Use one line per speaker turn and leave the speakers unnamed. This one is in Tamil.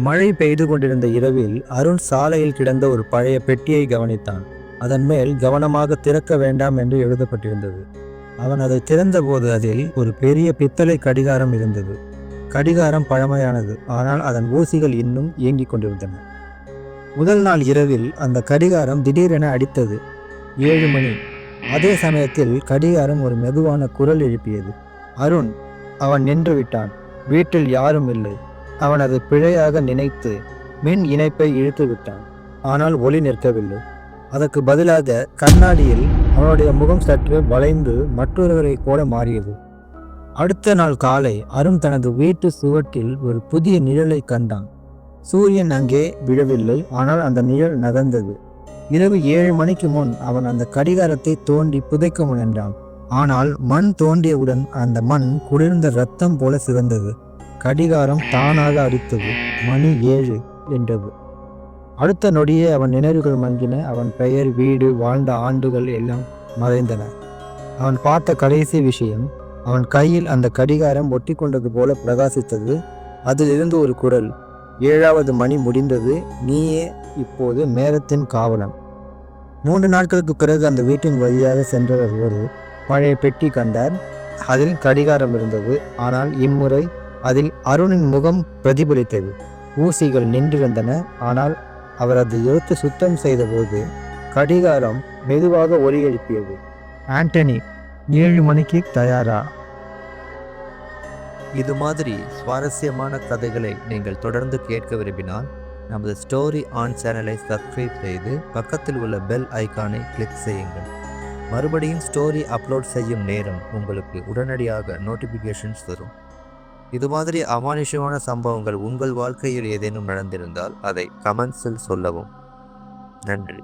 மழை பெய்து கொண்டிருந்த இரவில் அருண் சாலையில் கிடந்த ஒரு பழைய பெட்டியை கவனித்தான். அதன் மேல் கவனமாக திறக்க வேண்டாம் என்று எழுதப்பட்டிருந்தது. அவன் அதை திறந்தபோது அதில் ஒரு பெரிய பித்தளை கடிகாரம் இருந்தது. கடிகாரம் பழமையானது, ஆனால் அதன் ஊசிகள் இன்னும் இயங்கிக் கொண்டிருந்தன. முதல் நாள் இரவில் அந்த கடிகாரம் திடீரென அடித்தது. 7 மணி. அதே சமயத்தில் கடிகாரம் ஒரு மெதுவான குரல் எழுப்பியது. அருண். அவன் நின்று விட்டான். வீட்டில் யாரும் இல்லை. அவன் அதை பிழையாக நினைத்து மின் இணைப்பை இழுத்து விட்டான். ஆனால் ஒளி நிற்கவில்லை. அதற்கு பதிலாக கண்ணாடியில் அவனுடைய முகம் சற்று வளைந்து மற்றொருவரை போல மாறியது. அடுத்த நாள் காலை அருண் தனது வீட்டு சுவற்றில் ஒரு புதிய நிழலை கண்டான். சூரியன் அங்கே விழவில்லை, ஆனால் அந்த நிழல் நகர்ந்தது. இரவு 7 மணிக்கு முன் அவன் அந்த கடிகாரத்தை தோண்டி புதைக்க முயன்றான். ஆனால் மண் தோண்டியவுடன் அந்த மண் குளிர்ந்த இரத்தம் போல சிவந்தது. கடிகாரம் தானாக அடித்தது. மணி 7 என்றது. அடுத்த நொடியே அவன் நினைவுகள் மங்கின. அவன் பெயர், வீடு, வாழ்ந்த ஆண்டுகள் எல்லாம் மறைந்தன. அவன் பார்த்த கடைசி விஷயம், அவன் கையில் அந்த கடிகாரம் ஒட்டி கொண்டது போல பிரகாசித்தது. அதிலிருந்து ஒரு குரல், 7வது மணி முடிந்தது, நீயே இப்போது நேரத்தின் காவலன். 3 நாட்களுக்கு பிறகு அந்த வீட்டின் வழியாக சென்றவர் ஒரு பழைய பெட்டி கண்டார். அதில் கடிகாரம் இருந்தது. ஆனால் இம்முறை அதில் அருணின் முகம் பிரதிபலித்தது. ஊசிகள் நின்றிருந்தன. ஆனால் அவர் அதை எடுத்து சுத்தம் செய்தபோது கடிகாரம் மெதுவாக ஒலி எழுப்பியது. ஆண்டனி, 7 மணிக்கு தயாரா?
இது மாதிரி சுவாரஸ்யமான கதைகளை நீங்கள் தொடர்ந்து கேட்க விரும்பினால் நமது ஸ்டோரி ஆன் சேனலை சப்ஸ்கிரைப் செய்து பக்கத்தில் உள்ள பெல் ஐக்கானை கிளிக் செய்யுங்கள். மறுபடியும் ஸ்டோரி அப்லோட் செய்யும் நேரம் உங்களுக்கு உடனடியாக நோட்டிஃபிகேஷன்ஸ் வரும். இது மாதிரி அமானுஷ்யமான சம்பவங்கள் உங்கள் வாழ்க்கையில் ஏதேனும் நடந்திருந்தால் அதை கமெண்ட்ஸில் சொல்லவும். நன்றி.